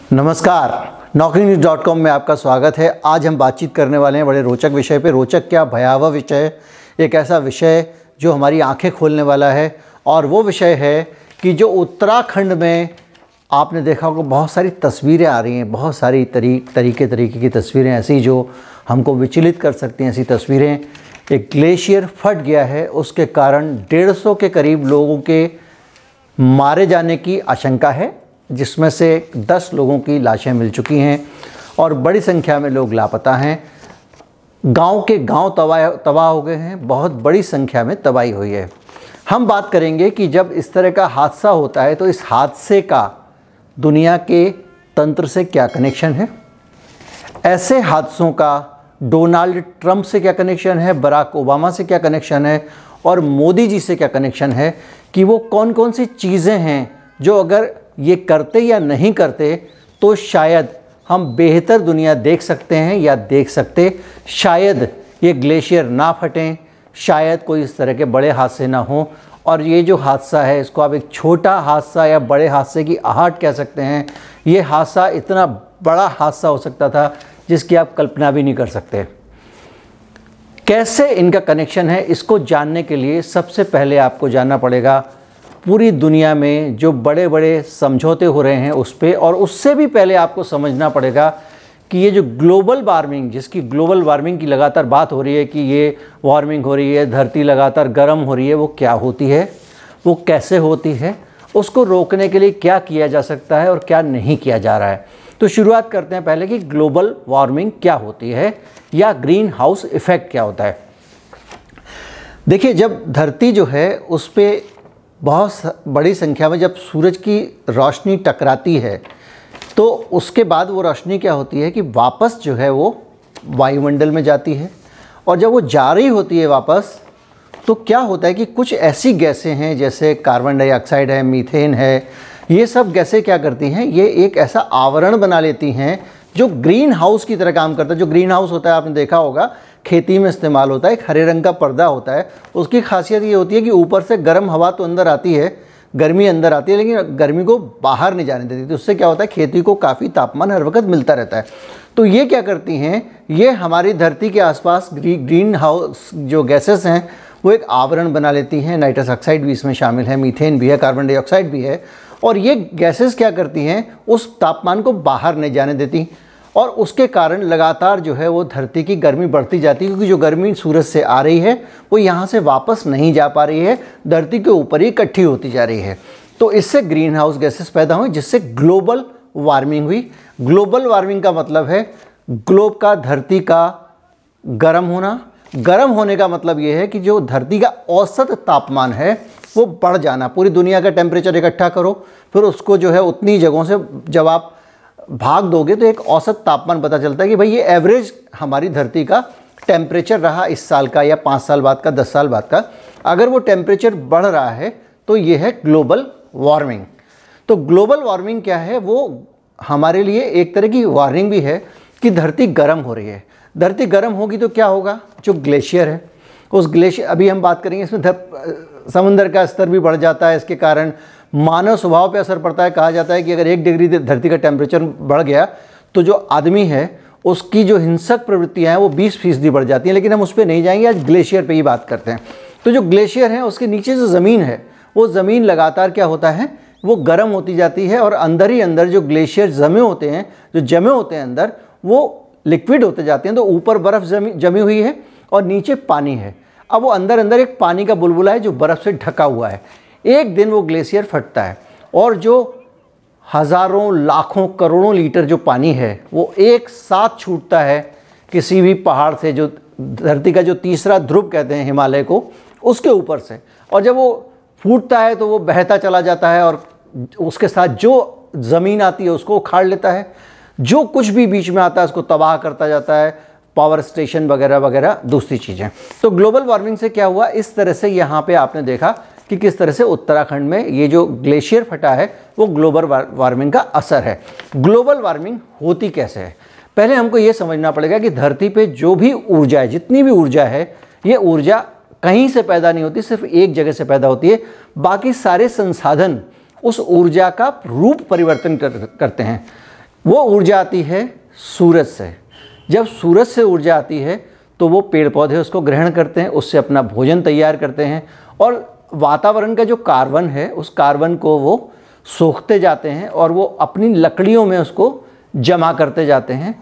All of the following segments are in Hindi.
नमस्कार, naukrinews.com में आपका स्वागत है। आज हम बातचीत करने वाले हैं बड़े रोचक विषय पे। रोचक क्या, भयावह विषय, एक ऐसा विषय जो हमारी आंखें खोलने वाला है। और वो विषय है कि जो उत्तराखंड में आपने देखा होगा बहुत सारी तस्वीरें आ रही हैं, बहुत सारी तरीके की तस्वीरें ऐसी जो हमको विचलित कर सकती हैं। ऐसी तस्वीरें, एक ग्लेशियर फट गया है, उसके कारण 150 के करीब लोगों के मारे जाने की आशंका है, जिसमें से 10 लोगों की लाशें मिल चुकी हैं और बड़ी संख्या में लोग लापता हैं। गांव के गांव तबाह हो गए हैं, बहुत बड़ी संख्या में तबाही हुई है। हम बात करेंगे कि जब इस तरह का हादसा होता है तो इस हादसे का दुनिया के तंत्र से क्या कनेक्शन है, ऐसे हादसों का डोनाल्ड ट्रंप से क्या कनेक्शन है, बराक ओबामा से क्या कनेक्शन है और मोदी जी से क्या कनेक्शन है, कि वो कौन कौन सी चीज़ें हैं जो अगर ये करते या नहीं करते तो शायद हम बेहतर दुनिया देख सकते हैं या देख सकते, शायद ये ग्लेशियर ना फटें, शायद कोई इस तरह के बड़े हादसे ना हों। और ये जो हादसा है इसको आप एक छोटा हादसा या बड़े हादसे की आहट कह सकते हैं। ये हादसा इतना बड़ा हादसा हो सकता था जिसकी आप कल्पना भी नहीं कर सकते। कैसे इनका कनेक्शन है, इसको जानने के लिए सबसे पहले आपको जानना पड़ेगा पूरी दुनिया में जो बड़े बड़े समझौते हो रहे हैं उस पर। और उससे भी पहले आपको समझना पड़ेगा कि ये जो ग्लोबल वार्मिंग, जिसकी ग्लोबल वार्मिंग की लगातार बात हो रही है कि ये वार्मिंग हो रही है, धरती लगातार गर्म हो रही है, वो क्या होती है, वो कैसे होती है, उसको रोकने के लिए क्या किया जा सकता है और क्या नहीं किया जा रहा है। तो शुरुआत करते हैं पहले कि ग्लोबल वार्मिंग क्या होती है या ग्रीन हाउस इफ़ेक्ट क्या होता है। देखिए, जब धरती जो है उस पर बहुत बड़ी संख्या में जब सूरज की रोशनी टकराती है तो उसके बाद वो रोशनी क्या होती है कि वापस जो है वो वायुमंडल में जाती है। और जब वो जा रही होती है वापस तो क्या होता है कि कुछ ऐसी गैसें हैं जैसे कार्बन डाइऑक्साइड है, मीथेन है, ये सब गैसें क्या करती हैं, ये एक ऐसा आवरण बना लेती हैं जो ग्रीन हाउस की तरह काम करता है। जो ग्रीन हाउस होता है आपने देखा होगा, खेती में इस्तेमाल होता है, एक हरे रंग का पर्दा होता है। उसकी खासियत ये होती है कि ऊपर से गर्म हवा तो अंदर आती है, गर्मी अंदर आती है, लेकिन गर्मी को बाहर नहीं जाने देती। तो उससे क्या होता है, खेती को काफ़ी तापमान हर वक्त मिलता रहता है। तो ये क्या करती हैं, ये हमारी धरती के आसपास ग्रीन हाउस जो गैसेस हैं वो एक आवरण बना लेती हैं। नाइट्रस ऑक्साइड भी इसमें शामिल है, मीथेन भी है, कार्बन डाइऑक्साइड भी है। और ये गैसेस क्या करती हैं, उस तापमान को बाहर नहीं जाने देती और उसके कारण लगातार जो है वो धरती की गर्मी बढ़ती जाती है, क्योंकि जो गर्मी सूरज से आ रही है वो यहाँ से वापस नहीं जा पा रही है, धरती के ऊपर ही इकट्ठी होती जा रही है। तो इससे ग्रीन हाउस गैसेस पैदा हुई, जिससे ग्लोबल वार्मिंग हुई। ग्लोबल वार्मिंग का मतलब है ग्लोब का, धरती का गर्म होना। गर्म होने का मतलब ये है कि जो धरती का औसत तापमान है वो बढ़ जाना। पूरी दुनिया का टेम्परेचर इकट्ठा करो, फिर उसको जो है उतनी जगहों से जब आप भाग दोगे तो एक औसत तापमान पता चलता है कि भाई ये एवरेज हमारी धरती का टेम्परेचर रहा इस साल का या 5 साल बाद का, 10 साल बाद का। अगर वो टेम्परेचर बढ़ रहा है तो ये है ग्लोबल वार्मिंग। तो ग्लोबल वार्मिंग क्या है, वो हमारे लिए एक तरह की वार्निंग भी है कि धरती गर्म हो रही है। धरती गर्म होगी तो क्या होगा, जो ग्लेशियर है उस ग्लेशियर, अभी हम बात करेंगे, इसमें समुद्र का स्तर भी बढ़ जाता है। इसके कारण मानव स्वभाव पे असर पड़ता है। कहा जाता है कि अगर 1 डिग्री धरती का टेम्परेचर बढ़ गया तो जो आदमी है उसकी जो हिंसक प्रवृत्तियां हैं वो 20% बढ़ जाती हैं। लेकिन हम उस पर नहीं जाएंगे, आज ग्लेशियर पे ही बात करते हैं। तो जो ग्लेशियर है उसके नीचे जो ज़मीन है वो ज़मीन लगातार क्या होता है, वो गर्म होती जाती है और अंदर ही अंदर जो ग्लेशियर जमे होते हैं अंदर, वो लिक्विड होते जाते हैं। तो ऊपर बर्फ़ जमी हुई है और नीचे पानी है। अब वो अंदर अंदर एक पानी का बुलबुला है जो बर्फ़ से ढका हुआ है। एक दिन वो ग्लेशियर फटता है और जो हज़ारों, लाखों, करोड़ों लीटर जो पानी है वो एक साथ छूटता है किसी भी पहाड़ से, जो धरती का जो तीसरा ध्रुव कहते हैं हिमालय को, उसके ऊपर से। और जब वो फूटता है तो वो बहता चला जाता है और उसके साथ जो ज़मीन आती है उसको उखाड़ लेता है। जो कुछ भी बीच में आता है उसको तबाह करता जाता है, पावर स्टेशन वगैरह वगैरह दूसरी चीज़ें। तो ग्लोबल वार्मिंग से क्या हुआ, इस तरह से यहाँ पे आपने देखा कि किस तरह से उत्तराखंड में ये जो ग्लेशियर फटा है वो ग्लोबल वार्मिंग का असर है। ग्लोबल वार्मिंग होती कैसे है, पहले हमको ये समझना पड़ेगा कि धरती पे जो भी ऊर्जा है, जितनी भी ऊर्जा है, ये ऊर्जा कहीं से पैदा नहीं होती, सिर्फ एक जगह से पैदा होती है। बाकी सारे संसाधन उस ऊर्जा का रूप परिवर्तन करते हैं। वो ऊर्जा आती है सूरज से। जब सूरज से ऊर्जा आती है तो वो पेड़ पौधे उसको ग्रहण करते हैं, उससे अपना भोजन तैयार करते हैं और वातावरण का जो कार्बन है उस कार्बन को वो सोखते जाते हैं और वो अपनी लकड़ियों में उसको जमा करते जाते हैं।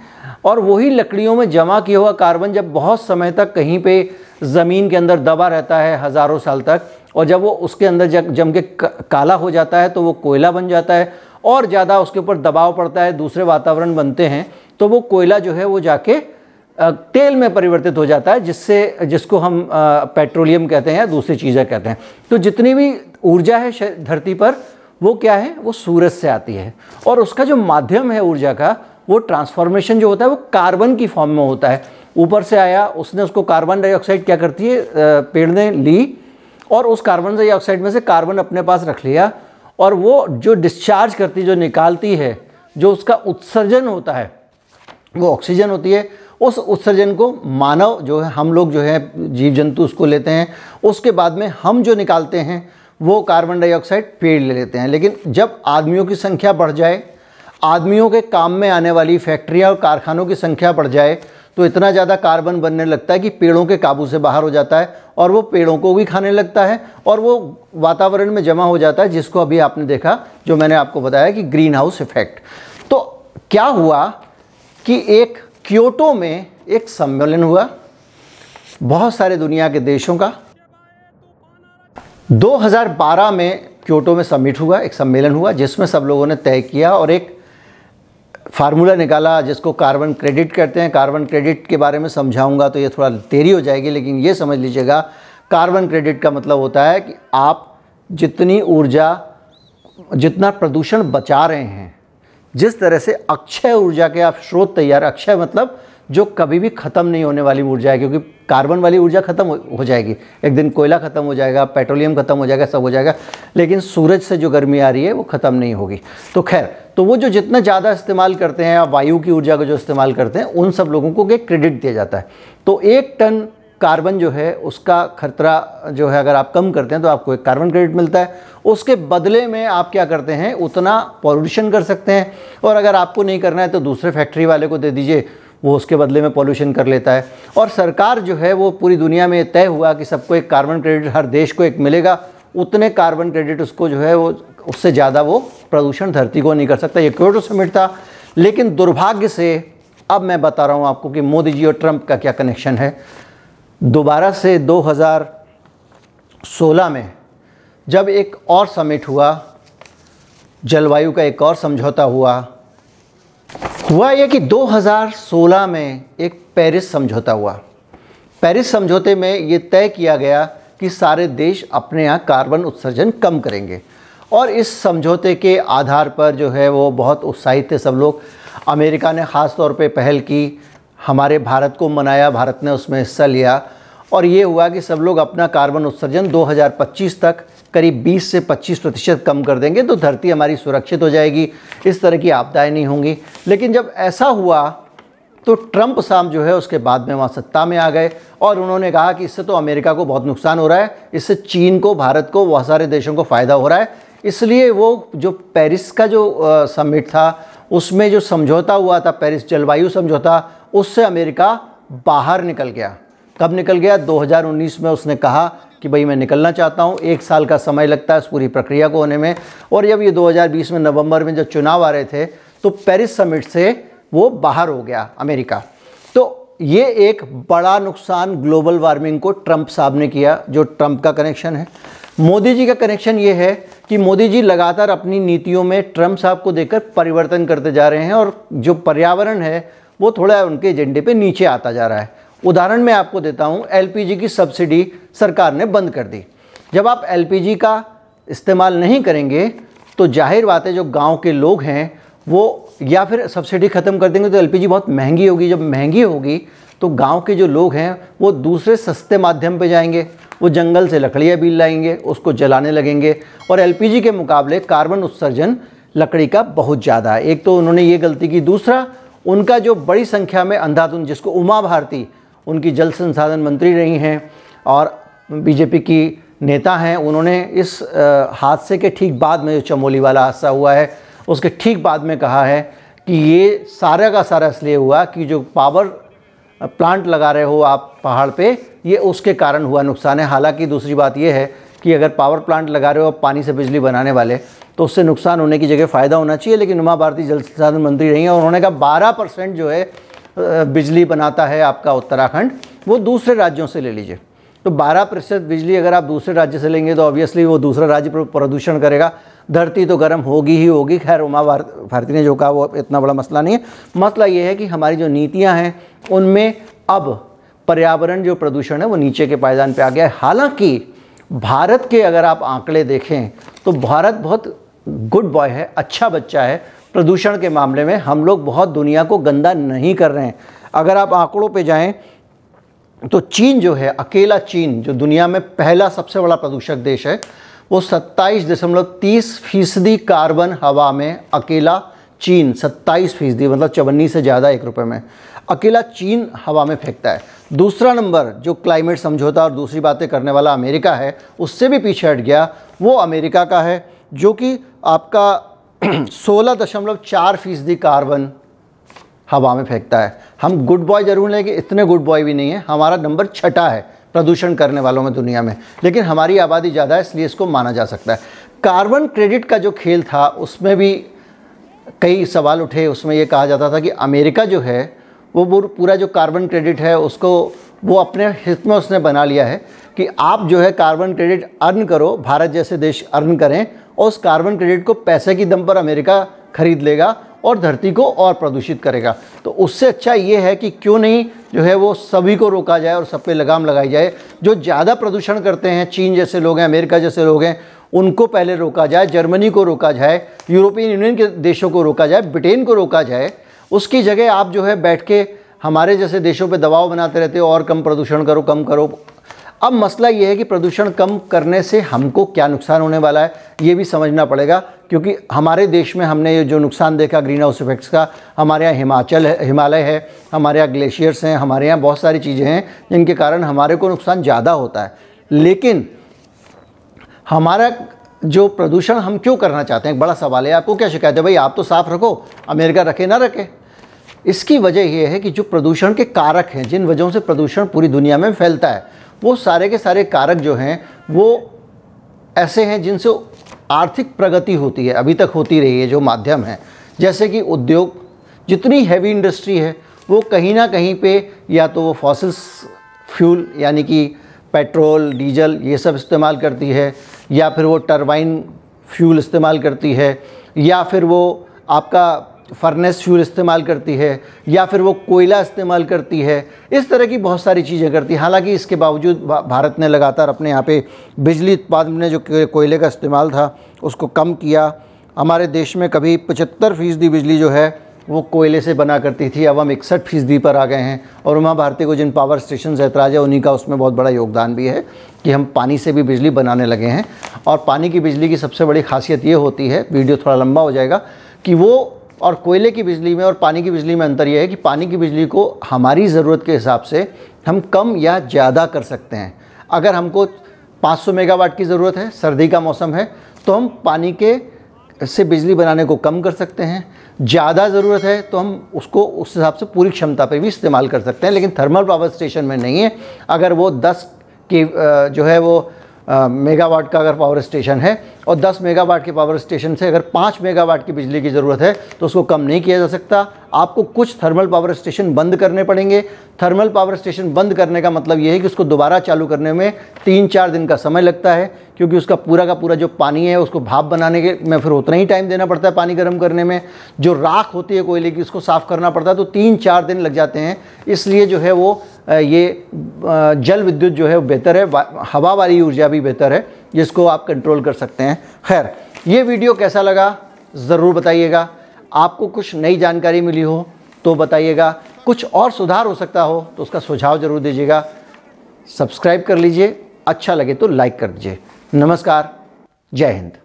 और वही लकड़ियों में जमा किया हुआ कार्बन जब बहुत समय तक कहीं पे ज़मीन के अंदर दबा रहता है हज़ारों साल तक, और जब वो उसके अंदर जम के काला हो जाता है तो वो कोयला बन जाता है और ज़्यादा उसके ऊपर दबाव पड़ता है, दूसरे वातावरण बनते हैं तो वो कोयला जो है वो जाके तेल में परिवर्तित हो जाता है, जिसको हम पेट्रोलियम कहते हैं या दूसरी चीज़ें कहते हैं। तो जितनी भी ऊर्जा है धरती पर वो क्या है, वो सूरज से आती है। और उसका जो माध्यम है ऊर्जा का, वो ट्रांसफॉर्मेशन जो होता है वो कार्बन की फॉर्म में होता है। ऊपर से आया, उसने उसको कार्बन डाइऑक्साइड क्या करती है, पेड़ ने ली और उस कार्बन डाइऑक्साइड में से कार्बन अपने पास रख लिया और वो जो डिस्चार्ज करती, जो निकालती है, जो उसका उत्सर्जन होता है वो ऑक्सीजन होती है। उस उत्सर्जन को मानव जो है, हम लोग जो है जीव जंतु उसको लेते हैं। उसके बाद में हम जो निकालते हैं वो कार्बन डाइऑक्साइड पेड़ ले लेते हैं। लेकिन जब आदमियों की संख्या बढ़ जाए, आदमियों के काम में आने वाली फैक्ट्रियाँ और कारखानों की संख्या बढ़ जाए तो इतना ज़्यादा कार्बन बनने लगता है कि पेड़ों के काबू से बाहर हो जाता है और वो पेड़ों को भी खाने लगता है और वो वातावरण में जमा हो जाता है, जिसको अभी आपने देखा, जो मैंने आपको बताया कि ग्रीन हाउस इफेक्ट। तो क्या हुआ कि एक क्योटो में एक सम्मेलन हुआ बहुत सारे दुनिया के देशों का। 2012 में क्योटो में समिट हुआ, एक सम्मेलन हुआ जिसमें सब लोगों ने तय किया और एक फार्मूला निकाला जिसको कार्बन क्रेडिट कहते हैं। कार्बन क्रेडिट के बारे में समझाऊंगा तो ये थोड़ा देरी हो जाएगी, लेकिन ये समझ लीजिएगा, कार्बन क्रेडिट का मतलब होता है कि आप जितनी ऊर्जा, जितना प्रदूषण बचा रहे हैं, जिस तरह से अक्षय ऊर्जा के आप स्रोत तैयार, अक्षय मतलब जो कभी भी ख़त्म नहीं होने वाली ऊर्जा है, क्योंकि कार्बन वाली ऊर्जा ख़त्म हो जाएगी, एक दिन कोयला ख़त्म हो जाएगा, पेट्रोलियम ख़त्म हो जाएगा, सब हो जाएगा, लेकिन सूरज से जो गर्मी आ रही है वो ख़त्म नहीं होगी। तो खैर, तो वो जो जितना ज़्यादा इस्तेमाल करते हैं या वायु की ऊर्जा को जो इस्तेमाल करते हैं, उन सब लोगों को एक क्रेडिट दिया जाता है। तो 1 टन कार्बन जो है उसका खतरा जो है अगर आप कम करते हैं तो आपको एक कार्बन क्रेडिट मिलता है। उसके बदले में आप क्या करते हैं, उतना पॉल्यूशन कर सकते हैं, और अगर आपको नहीं करना है तो दूसरे फैक्ट्री वाले को दे दीजिए, वो उसके बदले में पॉल्यूशन कर लेता है। और सरकार जो है वो पूरी दुनिया में तय हुआ कि सबको एक कार्बन क्रेडिट, हर देश को एक मिलेगा, उतने कार्बन क्रेडिट उसको जो है वो, उससे ज़्यादा वो प्रदूषण धरती को नहीं कर सकता। ये क्योटो समिट था। लेकिन दुर्भाग्य से अब मैं बता रहा हूँ आपको कि मोदी जी और ट्रंप का क्या कनेक्शन है। दोबारा से 2016 में जब एक और समिट हुआ, जलवायु का एक और समझौता हुआ यह कि 2016 में एक पेरिस समझौता हुआ। पेरिस समझौते में ये तय किया गया कि सारे देश अपने यहाँ कार्बन उत्सर्जन कम करेंगे, और इस समझौते के आधार पर जो है वो बहुत उत्साहित थे सब लोग। अमेरिका ने ख़ास तौर पे पहल की, हमारे भारत को मनाया, भारत ने उसमें हिस्सा लिया, और ये हुआ कि सब लोग अपना कार्बन उत्सर्जन 2025 तक करीब 20 से 25% कम कर देंगे, तो धरती हमारी सुरक्षित हो जाएगी, इस तरह की आपदाएं नहीं होंगी। लेकिन जब ऐसा हुआ तो ट्रंप साहब जो है उसके बाद में वहाँ सत्ता में आ गए और उन्होंने कहा कि इससे तो अमेरिका को बहुत नुकसान हो रहा है, इससे चीन को, भारत को, बहुत सारे देशों को फ़ायदा हो रहा है। इसलिए वो जो पेरिस का जो समिट था उसमें जो समझौता हुआ था, पेरिस जलवायु समझौता, उससे अमेरिका बाहर निकल गया। कब निकल गया? 2019 में उसने कहा कि भाई मैं निकलना चाहता हूँ। 1 साल का समय लगता है इस पूरी प्रक्रिया को होने में, और जब ये 2020 में नवंबर में जब चुनाव आ रहे थे तो पेरिस समिट से वो बाहर हो गया अमेरिका। तो ये एक बड़ा नुकसान ग्लोबल वार्मिंग को ट्रंप साहब ने किया, जो ट्रंप का कनेक्शन है। मोदी जी का कनेक्शन ये है कि मोदी जी लगातार अपनी नीतियों में ट्रंप साहब को देखकर परिवर्तन करते जा रहे हैं, और जो पर्यावरण है वो थोड़ा उनके एजेंडे पे नीचे आता जा रहा है। उदाहरण मैं आपको देता हूँ, एलपीजी की सब्सिडी सरकार ने बंद कर दी। जब आप एलपीजी का इस्तेमाल नहीं करेंगे तो जाहिर बात है जो गांव के लोग हैं वो, या फिर सब्सिडी ख़त्म कर देंगे तो एलपीजी बहुत महंगी होगी। जब महंगी होगी तो गांव के जो लोग हैं वो दूसरे सस्ते माध्यम पे जाएंगे, वो जंगल से लकड़ियाँ बीन लाएंगे, उसको जलाने लगेंगे, और एलपीजी के मुकाबले कार्बन उत्सर्जन लकड़ी का बहुत ज़्यादा है। एक तो उन्होंने ये गलती की, दूसरा उनका जो बड़ी संख्या में अंधाधुंध, जिसको उमा भारती उनकी जल संसाधन मंत्री रही हैं और बीजेपी की नेता हैं, उन्होंने इस हादसे के ठीक बाद में, जो चमोली वाला हादसा हुआ है उसके ठीक बाद में कहा है कि ये सारा का सारा इसलिए हुआ कि जो पावर प्लांट लगा रहे हो आप पहाड़ पे, ये उसके कारण हुआ नुकसान है। हालांकि दूसरी बात ये है कि अगर पावर प्लांट लगा रहे हो आप पानी से बिजली बनाने वाले, तो उससे नुकसान होने की जगह फ़ायदा होना चाहिए। लेकिन उमा भारती जल संसाधन मंत्री रही हैं और उन्होंने कहा 12% जो है बिजली बनाता है आपका उत्तराखंड, वो दूसरे राज्यों से ले लीजिए। तो 12% बिजली अगर आप दूसरे राज्य से लेंगे तो ऑब्वियसली वो दूसरा राज्य प्रदूषण करेगा, धरती तो गर्म होगी ही होगी। खैर उमा भारती ने जो कहा वो इतना बड़ा मसला नहीं है। मसला ये है कि हमारी जो नीतियां हैं उनमें अब पर्यावरण जो प्रदूषण है वो नीचे के पायदान पे आ गया है। हालांकि भारत के अगर आप आंकड़े देखें तो भारत बहुत गुड बॉय है, अच्छा बच्चा है प्रदूषण के मामले में। हम लोग बहुत दुनिया को गंदा नहीं कर रहे हैं। अगर आप आंकड़ों पे जाएं तो चीन जो है, अकेला चीन जो दुनिया में पहला सबसे बड़ा प्रदूषक देश है, वो 27.30% कार्बन हवा में, अकेला चीन 27%, मतलब 54 से ज़्यादा 1 रुपये में अकेला चीन हवा में फेंकता है। दूसरा नंबर जो क्लाइमेट समझौता और दूसरी बातें करने वाला अमेरिका है, उससे भी पीछे हट गया, वो अमेरिका का है जो कि आपका 16.4% कार्बन हवा में फेंकता है। हम गुड बॉय जरूर लेंगे, इतने गुड बॉय भी नहीं है। हमारा नंबर 6ठा है प्रदूषण करने वालों में दुनिया में, लेकिन हमारी आबादी ज़्यादा है इसलिए इसको माना जा सकता है। कार्बन क्रेडिट का जो खेल था उसमें भी कई सवाल उठे। उसमें ये कहा जाता था कि अमेरिका जो है वो पूरा जो कार्बन क्रेडिट है उसको वो अपने हित में उसने बना लिया है कि आप जो है कार्बन क्रेडिट अर्न करो, भारत जैसे देश अर्न करें, और उस कार्बन क्रेडिट को पैसे की दम पर अमेरिका खरीद लेगा और धरती को और प्रदूषित करेगा। तो उससे अच्छा ये है कि क्यों नहीं जो है वो सभी को रोका जाए और सब पे लगाम लगाई जाए। जो ज़्यादा प्रदूषण करते हैं, चीन जैसे लोग हैं, अमेरिका जैसे लोग हैं, उनको पहले रोका जाए, जर्मनी को रोका जाए, यूरोपियन यूनियन के देशों को रोका जाए, ब्रिटेन को रोका जाए। उसकी जगह आप जो है बैठ के हमारे जैसे देशों पे दबाव बनाते रहते हो और कम प्रदूषण करो, कम करो। अब मसला ये है कि प्रदूषण कम करने से हमको क्या नुकसान होने वाला है ये भी समझना पड़ेगा, क्योंकि हमारे देश में हमने ये जो नुकसान देखा ग्रीन हाउस इफेक्ट्स का, हमारे यहाँ हिमालय है, हमारे यहाँ ग्लेशियर्स हैं, हमारे यहाँ बहुत सारी चीज़ें हैं जिनके कारण हमारे को नुकसान ज़्यादा होता है। लेकिन हमारा जो प्रदूषण हम क्यों करना चाहते हैं, एक बड़ा सवाल है। आपको क्या शिकायत है भाई, आप तो साफ रखो, अमेरिका रखे ना रखे। इसकी वजह यह है कि जो प्रदूषण के कारक हैं, जिन वजहों से प्रदूषण पूरी दुनिया में फैलता है, वो सारे के सारे कारक जो हैं वो ऐसे हैं जिनसे आर्थिक प्रगति होती है, अभी तक होती रही है, जो माध्यम है। जैसे कि उद्योग, जितनी हैवी इंडस्ट्री है वो कहीं ना कहीं पे या तो वो फॉसिल फ्यूल यानी कि पेट्रोल, डीजल ये सब इस्तेमाल करती है, या फिर वो टरबाइन फ्यूल इस्तेमाल करती है, या फिर वो आपका फर्नेस फ्यूल इस्तेमाल करती है, या फिर वो कोयला इस्तेमाल करती है। इस तरह की बहुत सारी चीज़ें करती है। हालांकि इसके बावजूद भारत ने लगातार अपने यहाँ पे बिजली उत्पादन में जो कोयले का इस्तेमाल था उसको कम किया। हमारे देश में कभी 75% बिजली जो है वो कोयले से बना करती थी, अब हम 61% पर आ गए हैं। और उमा भारती को जिन पावर स्टेशन से ऐतराज़ है उन्हीं का उसमें बहुत बड़ा योगदान भी है कि हम पानी से भी बिजली बनाने लगे हैं। और पानी की बिजली की सबसे बड़ी खासियत ये होती है, वीडियो थोड़ा लंबा हो जाएगा, कि वो और कोयले की बिजली में और पानी की बिजली में अंतर यह है कि पानी की बिजली को हमारी ज़रूरत के हिसाब से हम कम या ज़्यादा कर सकते हैं। अगर हमको 500 मेगावाट की ज़रूरत है, सर्दी का मौसम है, तो हम पानी के से बिजली बनाने को कम कर सकते हैं। ज़्यादा ज़रूरत है तो हम उसको उस हिसाब से पूरी क्षमता पे भी इस्तेमाल कर सकते हैं। लेकिन थर्मल पावर स्टेशन में नहीं है। अगर वो 10 की जो है वो मेगावाट का अगर पावर स्टेशन है और 10 मेगावाट के पावर स्टेशन से अगर 5 मेगावाट की बिजली की ज़रूरत है तो उसको कम नहीं किया जा सकता। आपको कुछ थर्मल पावर स्टेशन बंद करने पड़ेंगे। थर्मल पावर स्टेशन बंद करने का मतलब ये है कि उसको दोबारा चालू करने में 3-4 दिन का समय लगता है, क्योंकि उसका पूरा का पूरा जो पानी है उसको भाप बनाने के में फिर उतना ही टाइम देना पड़ता है। पानी गर्म करने में जो राख होती है कोयले की उसको साफ़ करना पड़ता है, तो 3-4 दिन लग जाते हैं। इसलिए जो है वो ये जल विद्युत जो है वो बेहतर है, हवा वाली ऊर्जा भी बेहतर है जिसको आप कंट्रोल कर सकते हैं। खैर, ये वीडियो कैसा लगा ज़रूर बताइएगा। आपको कुछ नई जानकारी मिली हो तो बताइएगा, कुछ और सुधार हो सकता हो तो उसका सुझाव ज़रूर दीजिएगा। सब्सक्राइब कर लीजिए, अच्छा लगे तो लाइक कर दीजिए। नमस्कार, जय हिंद।